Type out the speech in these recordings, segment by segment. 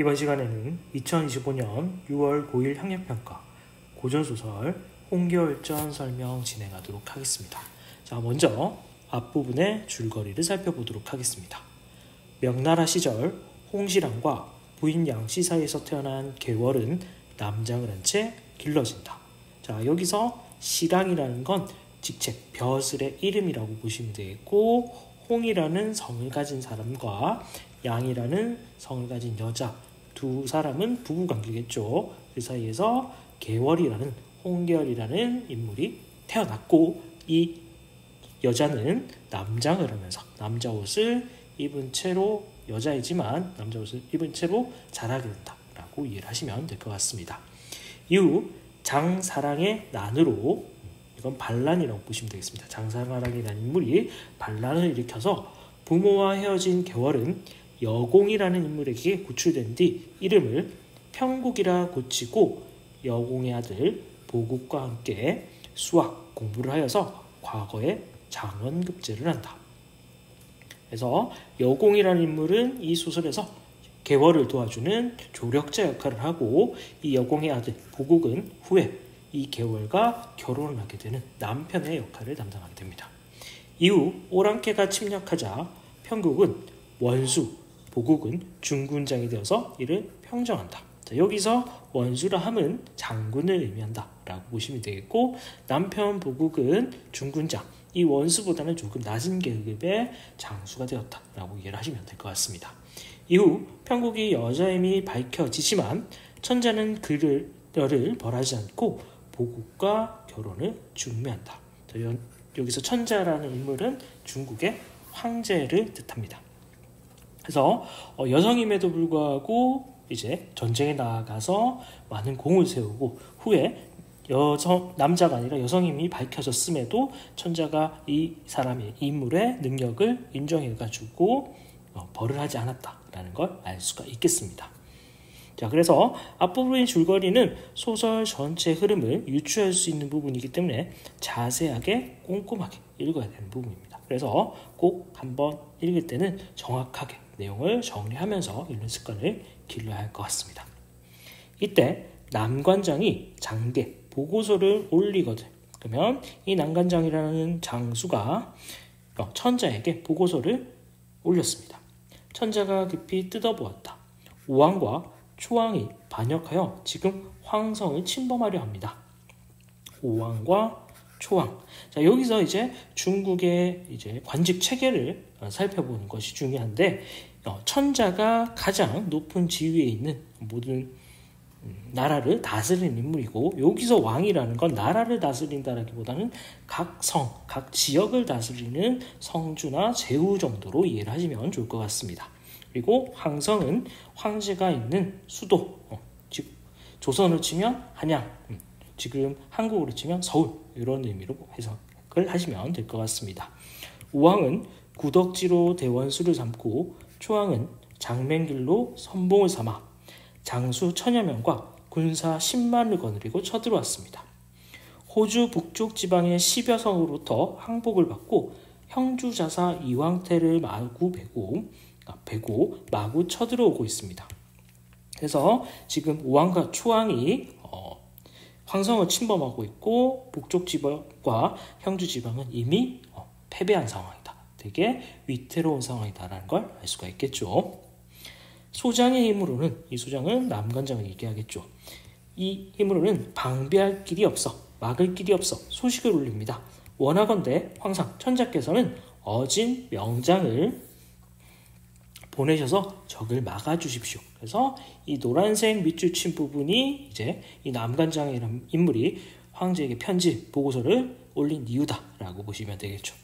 이번 시간에는 2025년 6월 고1 학력평가 고전소설 홍계월전 설명 진행하도록 하겠습니다. 자, 먼저 앞부분의 줄거리를 살펴보도록 하겠습니다. 명나라 시절 홍시랑과 부인 양씨 사이에서 태어난 계월은 남장을 한 채 길러진다. 자, 여기서 시랑이라는 건 직책 벼슬의 이름이라고 보시면 되겠고, 홍이라는 성을 가진 사람과 양이라는 성을 가진 여자 두 사람은 부부관계겠죠. 그 사이에서 계월이라는 홍계월이라는 인물이 태어났고, 이 여자는 남장을 하면서 남자 옷을 입은 채로, 여자이지만 남자 옷을 입은 채로 자라게 된다라고 이해를 하시면 될 것 같습니다. 이후 장사랑의 난으로, 이건 반란이라고 보시면 되겠습니다. 장사랑이라는 인물이 반란을 일으켜서 부모와 헤어진 계월은 여공이라는 인물에게 구출된 뒤 이름을 평국이라 고치고 여공의 아들 보국과 함께 수학 공부를 하여서 과거에 장원급제를 한다. 그래서 여공이라는 인물은 이 소설에서 계월을 도와주는 조력자 역할을 하고, 이 여공의 아들 보국은 후에 이 계월과 결혼을 하게 되는 남편의 역할을 담당하게 됩니다. 이후 오랑캐가 침략하자 평국은 원수, 보국은 중군장이 되어서 이를 평정한다. 자, 여기서 원수라 함은 장군을 의미한다 라고 보시면 되겠고, 남편 보국은 중군장, 이 원수보다는 조금 낮은 계급의 장수가 되었다 라고 이해를 하시면 될 것 같습니다. 이후 평국이 여자임이 밝혀지지만 천자는 그를 벌하지 않고 보국과 결혼을 중매한다. 자, 여기서 천자라는 인물은 중국의 황제를 뜻합니다. 그래서 여성임에도 불구하고 이제 전쟁에 나아가서 많은 공을 세우고, 후에 남자가 아니라 여성임이 밝혀졌음에도 천자가 이 사람의 인물의 능력을 인정해가지고 벌을 하지 않았다라는 걸 알 수가 있겠습니다. 자, 그래서 앞부분의 줄거리는 소설 전체 흐름을 유추할 수 있는 부분이기 때문에 자세하게 꼼꼼하게 읽어야 되는 부분입니다. 그래서 꼭 한번 읽을 때는 정확하게 내용을 정리하면서 읽는 습관을 길러야 할 것 같습니다. 이때 남관장이 장계 보고서를 올리거든. 그러면 이 남관장이라는 장수가 천자에게 보고서를 올렸습니다. 천자가 깊이 뜯어보았다. 우왕과 초왕이 반역하여 지금 황성을 침범하려 합니다. 우왕과 초왕. 자, 여기서 이제 중국의 이제 관직 체계를 살펴보는 것이 중요한데, 천자가 가장 높은 지위에 있는 모든 나라를 다스리는 인물이고, 여기서 왕이라는 건 나라를 다스린다라기보다는 각 성, 각 지역을 다스리는 성주나 제후 정도로 이해를 하시면 좋을 것 같습니다. 그리고 황성은 황제가 있는 수도, 즉 조선으로 치면 한양, 지금 한국으로 치면 서울, 이런 의미로 해석을 하시면 될 것 같습니다. 우왕은 구덕지로 대원수를 삼고, 초왕은 장맹길로 선봉을 삼아 장수 천여 명과 군사 10만을 거느리고 쳐들어왔습니다. 호주 북쪽 지방의 10여 성으로부터 항복을 받고 형주자사 이왕태를 베고 마구 쳐들어오고 있습니다. 그래서 지금 우왕과 초왕이 황성을 침범하고 있고, 북쪽 지방과 형주 지방은 이미 패배한 상황이다. 되게 위태로운 상황이다라는 걸 알 수가 있겠죠. 소장의 힘으로는, 이 소장은 남관장을 얘기하겠죠. 이 힘으로는 방비할 길이 없어, 막을 길이 없어 소식을 올립니다. 원하건대 황상 천자께서는 어진 명장을 보내셔서 적을 막아주십시오. 그래서 이 노란색 밑줄 친 부분이 이제 이 남관장이라는 인물이 황제에게 편지, 보고서를 올린 이유다라고 보시면 되겠죠.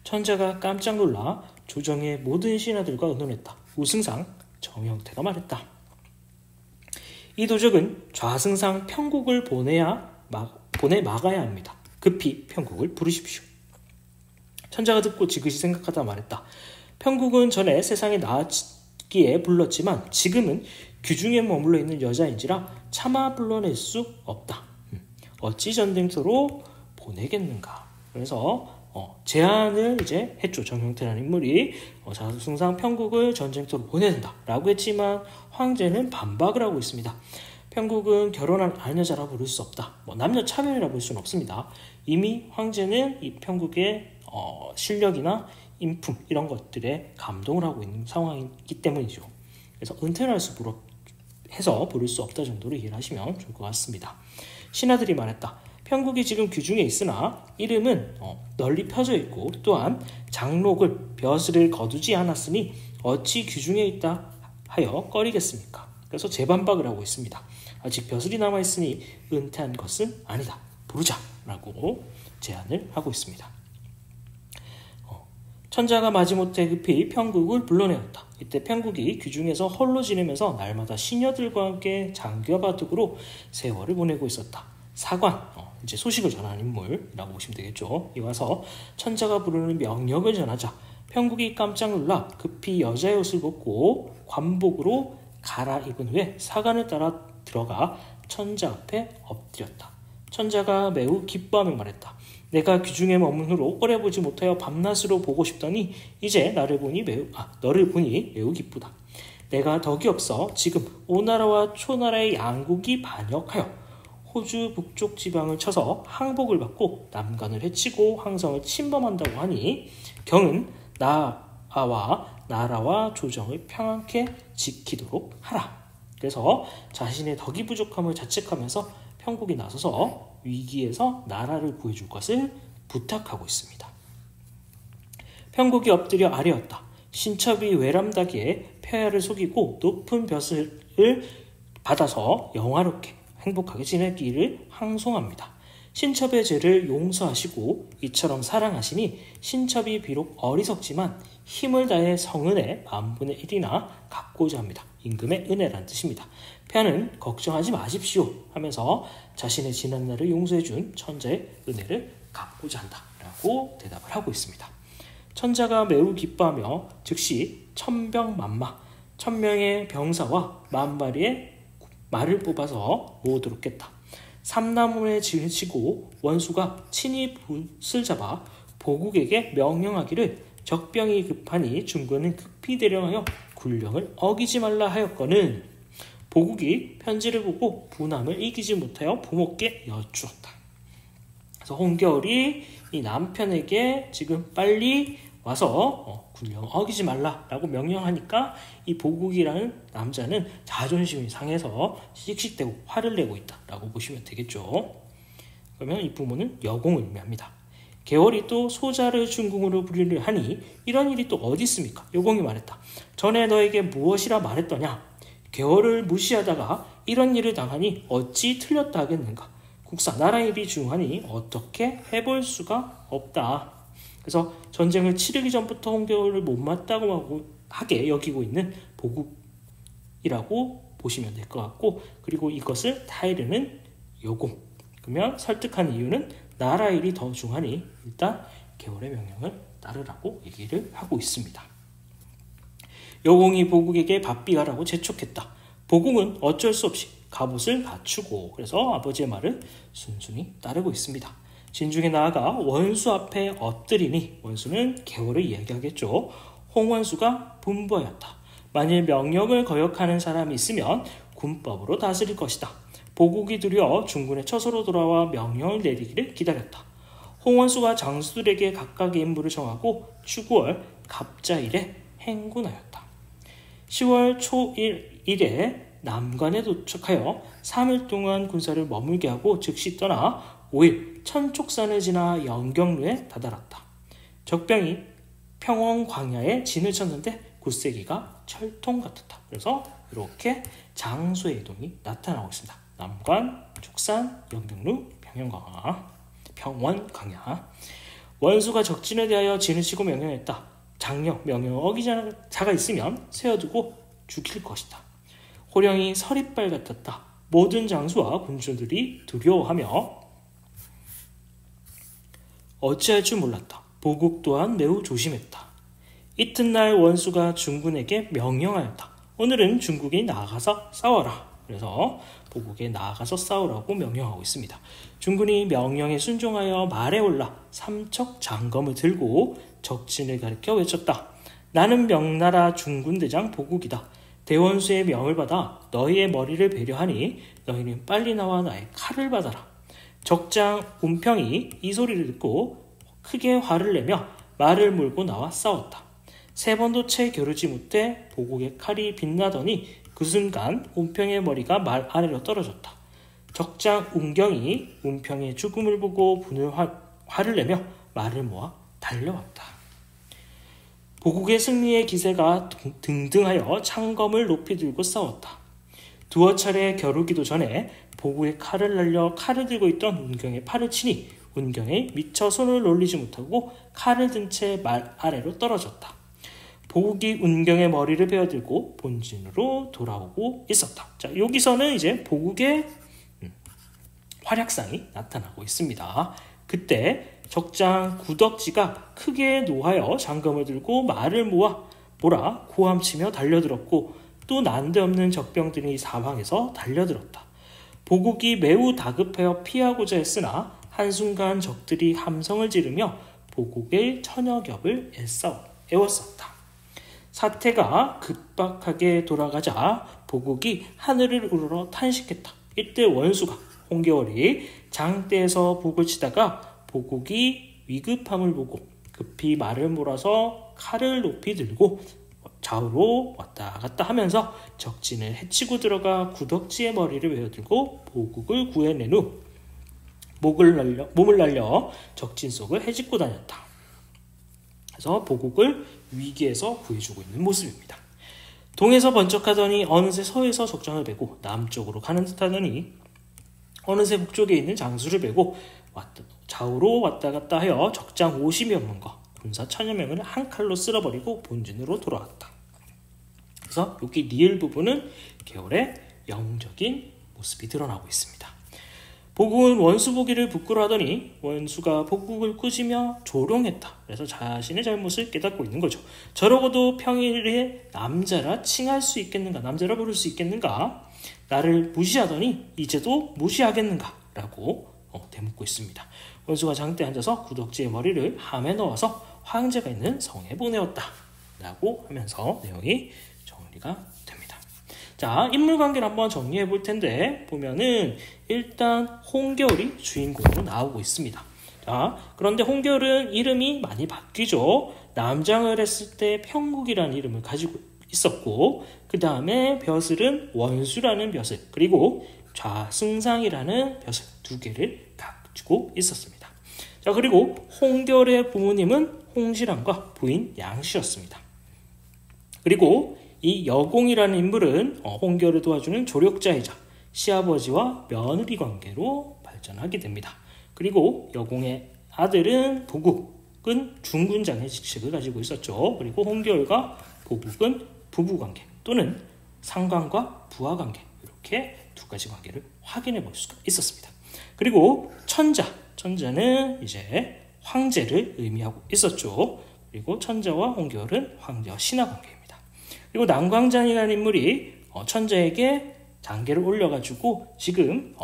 천자가 깜짝 놀라 조정의 모든 신하들과 의논했다. 우승상 정형태가 말했다. 이 도적은 좌승상 평국을 보내 막아야 합니다. 급히 평국을 부르십시오. 천자가 듣고 지그시 생각하다 말했다. 평국은 전에 세상에 나왔기에 불렀지만 지금은 귀중에 머물러 있는 여자인지라 차마 불러낼 수 없다. 어찌 전쟁터로 보내겠는가. 그래서 제안을 이제 했죠. 정형태라는 인물이 자수승상 편국을 전쟁터로 보내야 된다라고 했지만 황제는 반박을 하고 있습니다. 편국은 결혼한 아녀자라 부를 수 없다. 남녀 차별이라 볼 수는 없습니다. 이미 황제는 이 편국의 실력이나 인품 이런 것들에 감동을 하고 있는 상황이기 때문이죠. 그래서 은퇴를 해서 부를 수 없다 정도로 이해를 하시면 좋을 것 같습니다. 신하들이 말했다. 편국이 지금 귀중에 있으나 이름은 널리 펴져 있고 또한 장록을 벼슬을 거두지 않았으니 어찌 귀중에 있다 하여 꺼리겠습니까? 그래서 재반박을 하고 있습니다. 아직 벼슬이 남아있으니 은퇴한 것은 아니다. 부르자라고 제안을 하고 있습니다. 천자가 마지못해 급히 편국을 불러내었다. 이때 편국이 귀중에서 홀로 지내면서 날마다 시녀들과 함께 장교바둑으로 세월을 보내고 있었다. 사관, 이제 소식을 전하는 인물이라고 보시면 되겠죠. 이와서 천자가 부르는 명령을 전하자 편국이 깜짝 놀라 급히 여자의 옷을 벗고 관복으로 갈아입은 후에 사관을 따라 들어가 천자 앞에 엎드렸다. 천자가 매우 기뻐하며 말했다. 내가 귀중에 머문 후로 오래 보지 못하여 밤낮으로 보고 싶더니 이제 너를 보니 매우 기쁘다. 내가 덕이 없어 지금 오나라와 초나라의 양국이 반역하여 호주 북쪽 지방을 쳐서 항복을 받고 남관을 해치고 황성을 침범한다고 하니 경은 나라와 조정을 평안케 지키도록 하라. 그래서 자신의 덕이 부족함을 자책하면서 편국이 나서서 위기에서 나라를 구해줄 것을 부탁하고 있습니다. 편국이 엎드려 아뢰었다. 신첩이 외람다기에 폐하를 속이고 높은 벼슬을 받아서 영화롭게 행복하게 지내기를 항송합니다. 신첩의 죄를 용서하시고 이처럼 사랑하시니 신첩이 비록 어리석지만 힘을 다해 성은의 만분의 1이나 갚고자 합니다. 임금의 은혜란 뜻입니다. 폐하는 걱정하지 마십시오 하면서 자신의 지난 날을 용서해준 천자의 은혜를 갚고자 한다라고 대답을 하고 있습니다. 천자가 매우 기뻐하며 즉시 천병만마 1000명의 병사와 10,000마리의 말을 뽑아서 모으도록 했다. 삼나무에 지으시고 원수가 친히 붓을 잡아 보국에게 명령하기를 적병이 급하니 중군은 급히 대령하여 군령을 어기지 말라 하였거늘 보국이 편지를 보고 분함을 이기지 못하여 부모께 여쭈었다. 그래서 홍겨울이 이 남편에게 지금 빨리 와서 군령 어기지 말라라고 명령하니까 이 보국이라는 남자는 자존심이 상해서 씩씩대고 화를 내고 있다라고 보시면 되겠죠. 그러면 이 부모는 여공을 의미합니다. 개월이 또 소자를 중궁으로 부리려 하니 이런 일이 또 어디 있습니까? 여공이 말했다. 전에 너에게 무엇이라 말했더냐? 개월을 무시하다가 이런 일을 당하니 어찌 틀렸다 하겠는가? 국사 나라 일이 중하니 어떻게 해볼 수가 없다. 그래서 전쟁을 치르기 전부터 홍겨울을 못마땅하고 하게 여기고 있는 보국이라고 보시면 될 것 같고, 그리고 이것을 타이르는 여공. 그러면 설득한 이유는 나라 일이 더 중하니 일단 개월의 명령을 따르라고 얘기를 하고 있습니다. 여공이 보국에게 바삐가라고 재촉했다. 보국은 어쩔 수 없이 갑옷을 갖추고 그래서 아버지의 말을 순순히 따르고 있습니다. 진중에 나아가 원수 앞에 엎드리니 원수는 개월을 이야기하겠죠. 홍원수가 분부하였다. 만일 명령을 거역하는 사람이 있으면 군법으로 다스릴 것이다. 보국이 두려워 중군의 처소로 돌아와 명령을 내리기를 기다렸다. 홍원수가 장수들에게 각각의 임무를 정하고 추구월 갑자일에 행군하였다. 10월 초일에 남관에 도착하여 3일 동안 군사를 머물게 하고 즉시 떠나 5일 천촉산을 지나 영경루에 다다랐다. 적병이 평원 광야에 진을 쳤는데 굳세기가 철통 같았다. 그래서 이렇게 장소의 이동이 나타나고 있습니다. 남관, 촉산, 영경루, 평원 광야. 원수가 적진에 대하여 진을 치고 명령했다. 장령, 명령을 어기자는 자가 있으면 세워두고 죽일 것이다. 호령이 서리빨 같았다. 모든 장수와 군주들이 두려워하며 어찌할 줄 몰랐다. 보국 또한 매우 조심했다. 이튿날 원수가 중군에게 명령하였다. 오늘은 중국이 나가서 싸워라. 그래서 보국에 나아가서 싸우라고 명령하고 있습니다. 중군이 명령에 순종하여 말에 올라 삼척 장검을 들고 적진을 가리켜 외쳤다. 나는 명나라 중군대장 보국이다. 대원수의 명을 받아 너희의 머리를 베려하니 너희는 빨리 나와 나의 칼을 받아라. 적장 운평이 이 소리를 듣고 크게 화를 내며 말을 몰고 나와 싸웠다. 3번도 채 겨루지 못해 보국의 칼이 빛나더니 그 순간 운평의 머리가 말 아래로 떨어졌다. 적장 운경이 운평의 죽음을 보고 분을 화를 내며 말을 모아 달려왔다. 보국의 승리의 기세가 등등하여 창검을 높이 들고 싸웠다. 두어 차례 겨루기도 전에 보국의 칼을 날려 칼을 들고 있던 운경의 팔을 치니 운경이 미처 손을 올리지 못하고 칼을 든 채 말 아래로 떨어졌다. 보국이 운경의 머리를 베어들고 본진으로 돌아오고 있었다. 자, 여기서는 이제 보국의 활약상이 나타나고 있습니다. 그때 적장 구덕지가 크게 노하여 장검을 들고 말을 몰아 고함치며 달려들었고 또 난데없는 적병들이 사방에서 달려들었다. 보국이 매우 다급하여 피하고자 했으나 한순간 적들이 함성을 지르며 보국의 천여겹을 애웠었다. 사태가 급박하게 돌아가자 보국이 하늘을 우러러 탄식했다. 이때 원수가 홍겨울이 장대에서 북을 치다가 보국이 위급함을 보고 급히 말을 몰아서 칼을 높이 들고 좌우로 왔다 갔다 하면서 적진을 해치고 들어가 구덕지의 머리를 베어들고 보국을 구해낸 후 몸을 날려 적진 속을 헤집고 다녔다. 그래서 보국을 위기에서 구해주고 있는 모습입니다. 동에서 번쩍하더니 어느새 서에서 적장을 베고 남쪽으로 가는 듯 하더니 어느새 북쪽에 있는 장수를 베고 좌우로 왔다 갔다 하여 적장 50여 명과 군사 1000여 명을 한 칼로 쓸어버리고 본진으로 돌아왔다. 그래서 여기 리을 부분은 겨울의 영적인 모습이 드러나고 있습니다. 보국은 원수 보기를 부끄러워하더니 원수가 보국을 꾸짖으며 조롱했다. 그래서 자신의 잘못을 깨닫고 있는 거죠. 저러고도 평일에 남자라 칭할 수 있겠는가? 남자라 부를 수 있겠는가? 나를 무시하더니 이제도 무시하겠는가? 라고 대묻고 있습니다. 원수가 장대에 앉아서 구덕지의 머리를 함에 넣어서 황제가 있는 성에 보내었다. 라고 하면서 내용이 정리가 됩니다. 자, 인물관계를 한번 정리해 볼 텐데 보면은 일단 홍겨울이 주인공으로 나오고 있습니다. 자, 그런데 홍겨울은 이름이 많이 바뀌죠. 남장을 했을 때 평국이라는 이름을 가지고 있었고 그 다음에 벼슬은 원수라는 벼슬 그리고 좌승상이라는 벼슬 2개를 가지고 있었습니다. 자, 그리고 홍겨울의 부모님은 홍실왕과 부인 양씨였습니다. 그리고 이 여공이라는 인물은 홍겨울을 도와주는 조력자이자 시아버지와 며느리 관계로 발전하게 됩니다. 그리고 여공의 아들은 보국은 중군장의 직책을 가지고 있었죠. 그리고 홍겨울과 보국은 부부관계 또는 상관과 부하관계 이렇게 2가지 관계를 확인해 볼 수가 있었습니다. 그리고 천자는 이제 황제를 의미하고 있었죠. 그리고 천자와 홍겨울은 황제와 신하관계입니다. 그리고 남광장이라는 인물이 천자에게 장계를 올려가지고 지금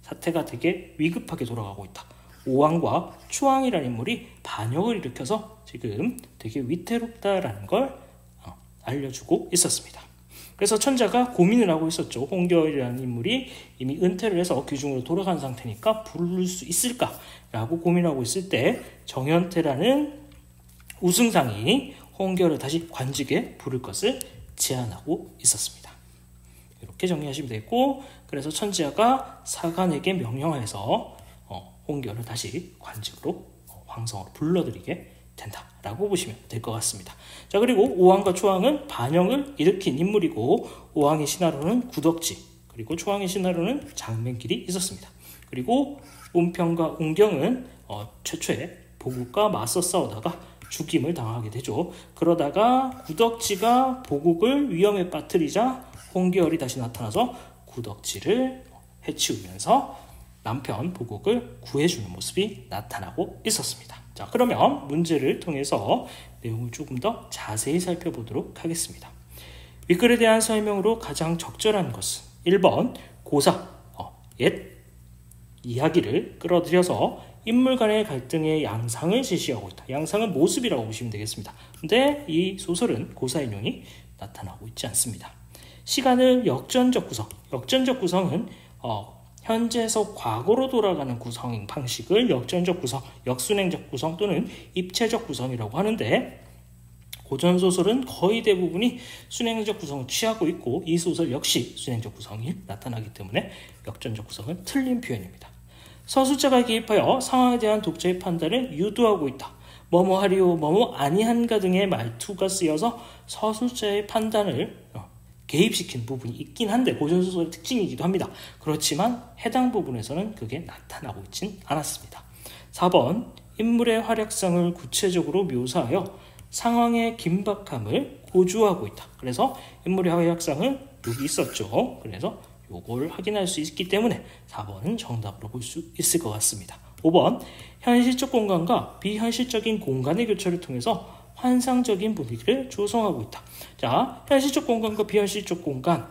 사태가 되게 위급하게 돌아가고 있다. 오왕과 추왕이라는 인물이 반역을 일으켜서 지금 되게 위태롭다라는 걸 알려주고 있었습니다. 그래서 천자가 고민을 하고 있었죠. 홍겨울이라는 인물이 이미 은퇴를 해서 귀중으로 돌아간 상태니까 부를 수 있을까라고 고민하고 있을 때 정현태라는 우승상이 홍겨울을 다시 관직에 부를 것을 제안하고 있었습니다. 이렇게 정리하시면 되고 그래서 천지아가 사관에게 명령하여서 홍겨울을 다시 관직으로 황성으로 불러들이게 된다라고 보시면 될 것 같습니다. 자, 그리고 오왕과 초왕은 반역을 일으킨 인물이고 오왕의 신하로는 구덕지 그리고 초왕의 신하로는 장맹길이 있었습니다. 그리고 운평과 운경은 최초에 보국과 맞서 싸우다가 죽임을 당하게 되죠. 그러다가 구덕지가 보국을 위험에 빠뜨리자 홍겨울이 다시 나타나서 구덕지를 해치우면서 남편 보국을 구해주는 모습이 나타나고 있었습니다. 자, 그러면 문제를 통해서 내용을 조금 더 자세히 살펴보도록 하겠습니다. 윗글에 대한 설명으로 가장 적절한 것은 1번 고사, 옛 이야기를 끌어들여서 인물 간의 갈등의 양상을 제시하고 있다. 양상은 모습이라고 보시면 되겠습니다. 근데 이 소설은 고사인용이 나타나고 있지 않습니다. 시간을 역전적 구성, 역전적 구성은 현재에서 과거로 돌아가는 구성 방식을 역전적 구성, 역순행적 구성 또는 입체적 구성이라고 하는데, 고전소설은 거의 대부분이 순행적 구성을 취하고 있고 이 소설 역시 순행적 구성이 나타나기 때문에 역전적 구성은 틀린 표현입니다. 서술자가 개입하여 상황에 대한 독자의 판단을 유도하고 있다. 뭐뭐 하리오, 뭐뭐 아니한가 등의 말투가 쓰여서 서술자의 판단을 개입시킨 부분이 있긴 한데 고전소설의 특징이기도 합니다. 그렇지만 해당 부분에서는 그게 나타나고 있진 않았습니다. 4번 인물의 활약상을 구체적으로 묘사하여 상황의 긴박함을 고조하고 있다. 그래서 인물의 활약상은 여기 있었죠. 그래서 요걸 확인할 수 있기 때문에 4번은 정답으로 볼 수 있을 것 같습니다. 5번 현실적 공간과 비현실적인 공간의 교차를 통해서 환상적인 분위기를 조성하고 있다. 자, 현실적 공간과 비현실적 공간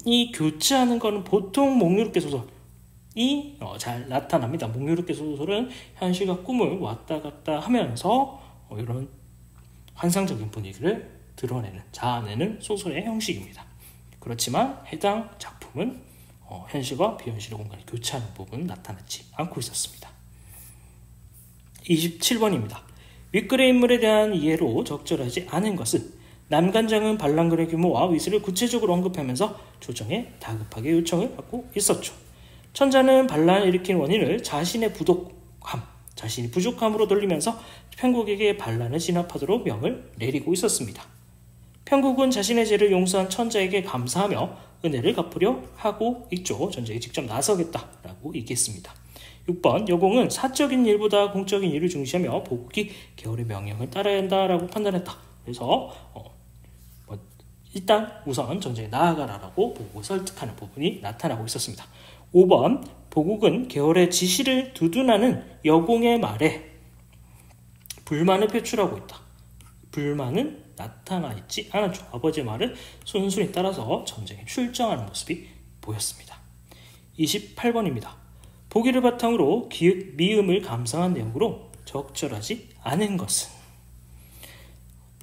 이 교차하는 것은 보통 목유르케 소설이 잘 나타납니다. 목유르케 소설은 현실과 꿈을 왔다 갔다 하면서 이런 환상적인 분위기를 드러내는, 자아내는 소설의 형식입니다. 그렇지만 해당 작품은 현실과 비현실의 공간이 교차하는 부분은 나타나지 않고 있었습니다. 27번입니다. 윗글의 인물에 대한 이해로 적절하지 않은 것은 남간장은 반란군의 규모와 위세를 구체적으로 언급하면서 조정에 다급하게 요청을 받고 있었죠. 천자는 반란을 일으킨 원인을 자신의 자신이 부족함으로 돌리면서 편국에게 반란을 진압하도록 명을 내리고 있었습니다. 편국은 자신의 죄를 용서한 천자에게 감사하며 은혜를 갚으려 하고 있죠. 전쟁에 직접 나서겠다라고 얘기했습니다. 6번 여공은 사적인 일보다 공적인 일을 중시하며 보국이 개월의 명령을 따라야 한다라고 판단했다. 그래서 일단 우선 전쟁에 나아가라라고 보국을 설득하는 부분이 나타나고 있었습니다. 5번 보국은 개월의 지시를 두둔하는 여공의 말에 불만을 표출하고 있다. 불만은 나타나 있지 않았죠. 아버지의 말을 순순히 따라서 전쟁에 출정하는 모습이 보였습니다. 28번입니다. 보기를 바탕으로 기읍, 미음을 감상한 내용으로 적절하지 않은 것은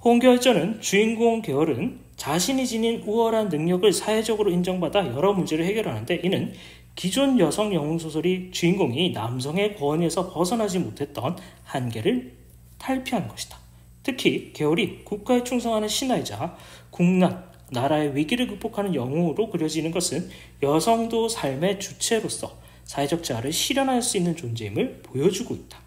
홍계월전은 주인공 계월은 자신이 지닌 우월한 능력을 사회적으로 인정받아 여러 문제를 해결하는데 이는 기존 여성 영웅소설이 주인공이 남성의 권위에서 벗어나지 못했던 한계를 탈피한 것이다. 특히 계월이 국가에 충성하는 신하이자 국난, 나라의 위기를 극복하는 영웅으로 그려지는 것은 여성도 삶의 주체로서 사회적 자아를 실현할 수 있는 존재임을 보여주고 있다.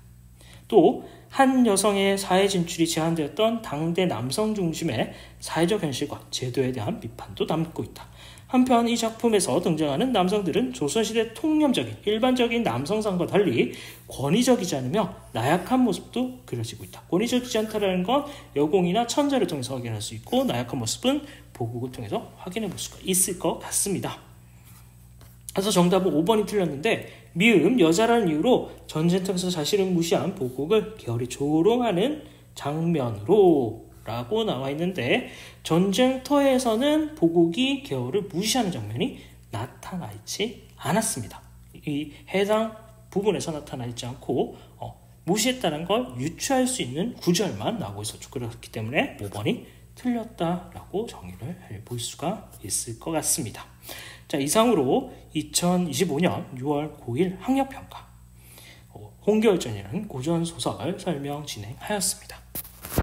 또 한 여성의 사회 진출이 제한되었던 당대 남성 중심의 사회적 현실과 제도에 대한 비판도 담고 있다. 한편 이 작품에서 등장하는 남성들은 조선시대 통념적인 일반적인 남성상과 달리 권위적이지 않으며 나약한 모습도 그려지고 있다. 권위적이지 않다는 건 여공이나 천자를 통해서 확인할 수 있고 나약한 모습은 보국을 통해서 확인해 볼 수가 있을 것 같습니다. 그래서 정답은 5번이 틀렸는데 미음 여자라는 이유로 전쟁터에서 자신을 무시한 보국을 계월이 조롱하는 장면으로 라고 나와 있는데 전쟁터에서는 보국이 계월을 무시하는 장면이 나타나 있지 않았습니다. 이 해당 부분에서 나타나 있지 않고 무시했다는 걸 유추할 수 있는 구절만 나오고 있었죠. 그렇기 때문에 5번이 틀렸다라고 정의를 해볼 수가 있을 것 같습니다. 자, 이상으로 2025년 6월 9일 학력평가 홍계월전이라는 고전소설 설명 진행하였습니다.